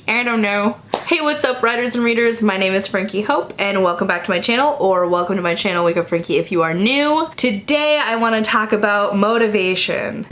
I don't know. Hey, what's up, writers and readers? My name is Frankie Hope, and welcome back to my channel, or welcome to my channel, Wake Up Frankie, if you are new. Today, I want to talk about motivation.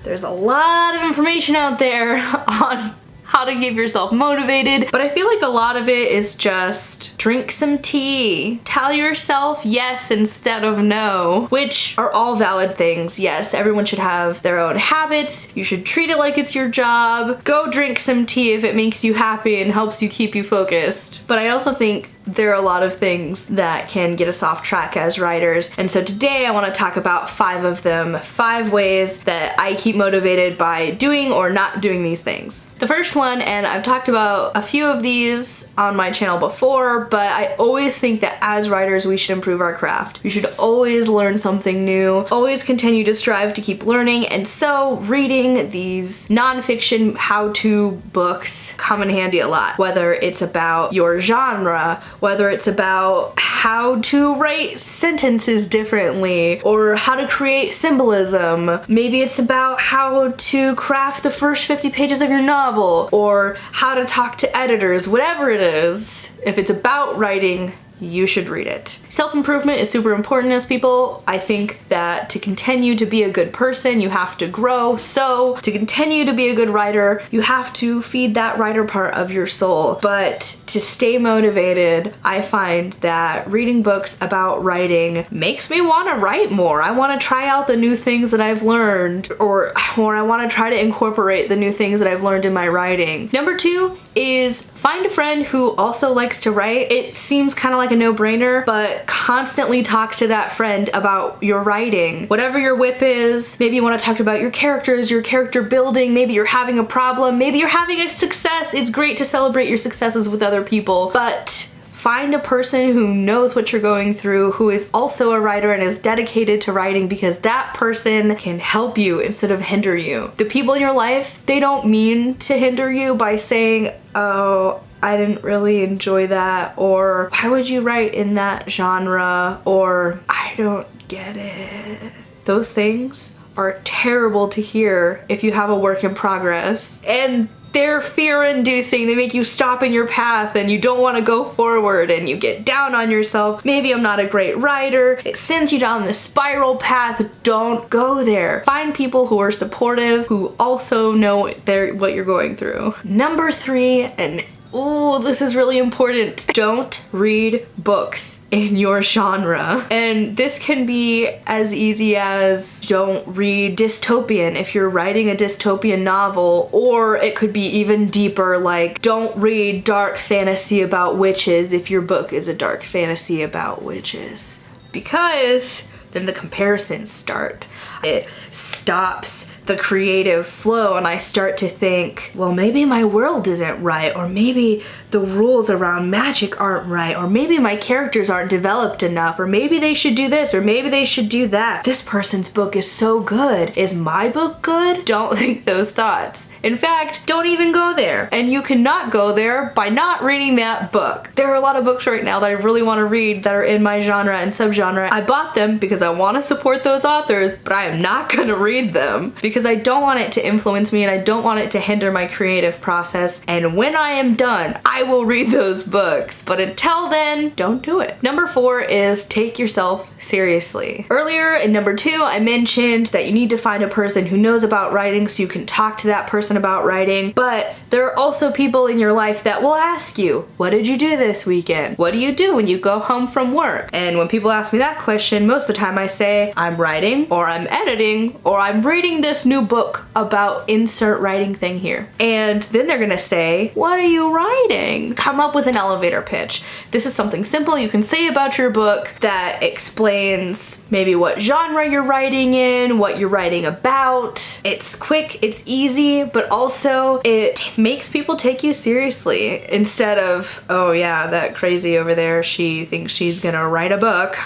There's a lot of information out there on how to keep yourself motivated, but I feel like a lot of it is just drink some tea. Tell yourself yes instead of no, which are all valid things. Yes, everyone should have their own habits. You should treat it like it's your job. Go drink some tea if it makes you happy and helps you keep you focused. But I also think there are a lot of things that can get us off track as writers. And so today I want to talk about 5 of them, 5 ways that I keep motivated by doing or not doing these things. The first one, and I've talked about a few of these on my channel before, but I always think that as writers we should improve our craft. We should always learn something new, always continue to strive to keep learning, and so reading these nonfiction how-to books come in handy a lot. Whether it's about your genre, whether it's about how to write sentences differently, or how to create symbolism. Maybe it's about how to craft the first 50 pages of your novel, or how to talk to editors, whatever it is. If it's about writing, you should read it. Self-improvement is super important as people. I think that to continue to be a good person, you have to grow. So to continue to be a good writer, you have to feed that writer part of your soul. But to stay motivated, I find that reading books about writing makes me want to write more. I want to try out the new things that I've learned, or I want to try to incorporate the new things that I've learned in my writing. Number 2 is find a friend who also likes to write. It seems kind of like a no-brainer, but constantly talk to that friend about your writing. Whatever your whip is, maybe you want to talk about your characters, your character building, maybe you're having a problem, maybe you're having a success. It's great to celebrate your successes with other people, but find a person who knows what you're going through, who is also a writer and is dedicated to writing, because that person can help you instead of hinder you. The people in your life, they don't mean to hinder you by saying, oh, I didn't really enjoy that, or why would you write in that genre, or I don't get it. Those things are terrible to hear if you have a work in progress, and they're fear-inducing. They make you stop in your path and you don't want to go forward and you get down on yourself. Maybe I'm not a great writer. It sends you down this spiral path. Don't go there. Find people who are supportive, who also know what you're going through. Number 3, and ooh, this is really important. Don't read books in your genre. And this can be as easy as don't read dystopian if you're writing a dystopian novel, or it could be even deeper, like don't read dark fantasy about witches if your book is a dark fantasy about witches, because then the comparisons start. It stops the creative flow and I start to think, well, maybe my world isn't right, or maybe the rules around magic aren't right, or maybe my characters aren't developed enough, or maybe they should do this, or maybe they should do that. This person's book is so good. Is my book good? Don't think those thoughts. In fact, don't even go there. And you cannot go there by not reading that book. There are a lot of books right now that I really want to read that are in my genre and subgenre. I bought them because I want to support those authors, but I am not going to read them because I don't want it to influence me and I don't want it to hinder my creative process. And when I am done, I will read those books. But until then, don't do it. Number 4 is take yourself seriously. Earlier in number 2, I mentioned that you need to find a person who knows about writing so you can talk to that person about writing, but there are also people in your life that will ask you, what did you do this weekend? What do you do when you go home from work? And when people ask me that question, most of the time I say, I'm writing, or I'm editing, or I'm reading this new book about insert writing thing here. And then they're gonna say, what are you writing? Come up with an elevator pitch. This is something simple you can say about your book that explains maybe what genre you're writing in, what you're writing about. It's quick, it's easy, but also it makes people take you seriously instead of, oh yeah, that crazy over there, she thinks she's gonna write a book.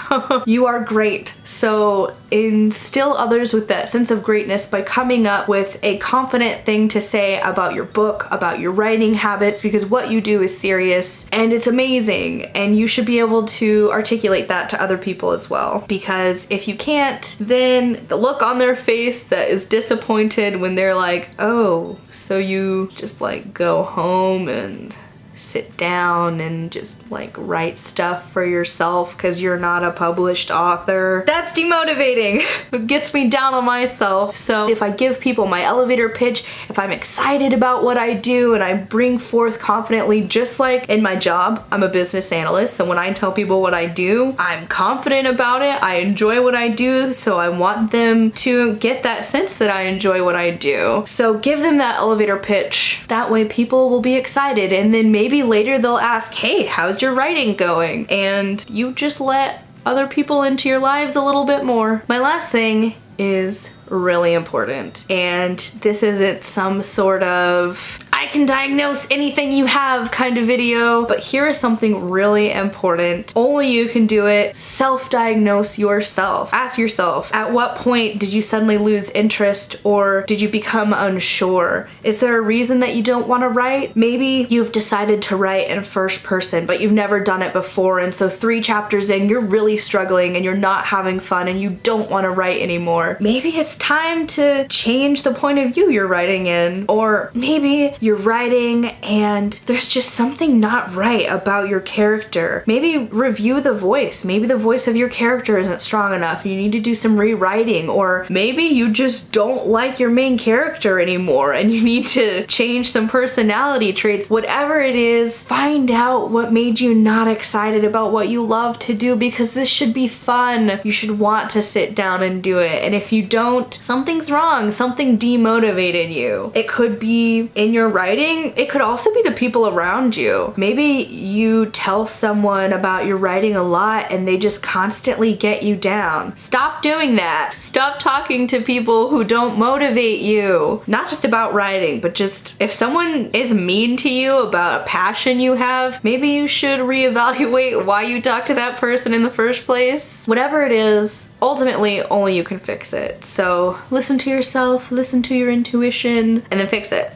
You are great. So instill fill others with that sense of greatness by coming up with a confident thing to say about your book, about your writing habits, because what you do is serious and it's amazing, and you should be able to articulate that to other people as well. Because if you can't, then the look on their face that is disappointed when they're like, oh, so you just like go home and sit down and just like write stuff for yourself because you're not a published author. That's demotivating. It gets me down on myself. So if I give people my elevator pitch, if I'm excited about what I do and I bring forth confidently, just like in my job, I'm a business analyst. So when I tell people what I do, I'm confident about it. I enjoy what I do. So I want them to get that sense that I enjoy what I do. So give them that elevator pitch. That way people will be excited, and then maybe later they'll ask, hey, how's your writing going? And you just let other people into your lives a little bit more. My last thing is really important, and this isn't some sort of I can diagnose anything you have kind of video, but here is something really important. Only you can do it. Self-diagnose yourself. Ask yourself, at what point did you suddenly lose interest, or did you become unsure? Is there a reason that you don't want to write? Maybe you've decided to write in first person, but you've never done it before, and so 3 chapters in, you're really struggling and you're not having fun and you don't want to write anymore. Maybe it's time to change the point of view you're writing in, or maybe you're writing and there's just something not right about your character. Maybe review the voice. Maybe the voice of your character isn't strong enough. You need to do some rewriting, or maybe you just don't like your main character anymore and you need to change some personality traits. Whatever it is, find out what made you not excited about what you love to do, because this should be fun. You should want to sit down and do it. And if you don't, something's wrong. Something demotivated you. It could be in your writing. It could also be the people around you. Maybe you tell someone about your writing a lot and they just constantly get you down. Stop doing that. Stop talking to people who don't motivate you. Not just about writing, but just if someone is mean to you about a passion you have, maybe you should reevaluate why you talked to that person in the first place. Whatever it is, ultimately only you can fix it. So listen to yourself, listen to your intuition, and then fix it.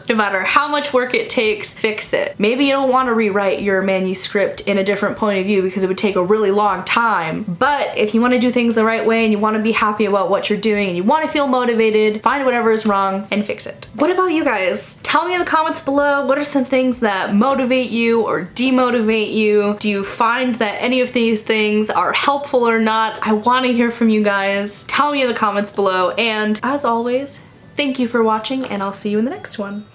No matter how much work it takes, fix it. Maybe you don't want to rewrite your manuscript in a different point of view because it would take a really long time. But if you want to do things the right way and you want to be happy about what you're doing and you want to feel motivated, find whatever is wrong and fix it. What about you guys? Tell me in the comments below, what are some things that motivate you or demotivate you? Do you find that any of these things are helpful or not? I want to hear from you guys. Tell me in the comments below, and as always, thank you for watching, and I'll see you in the next one.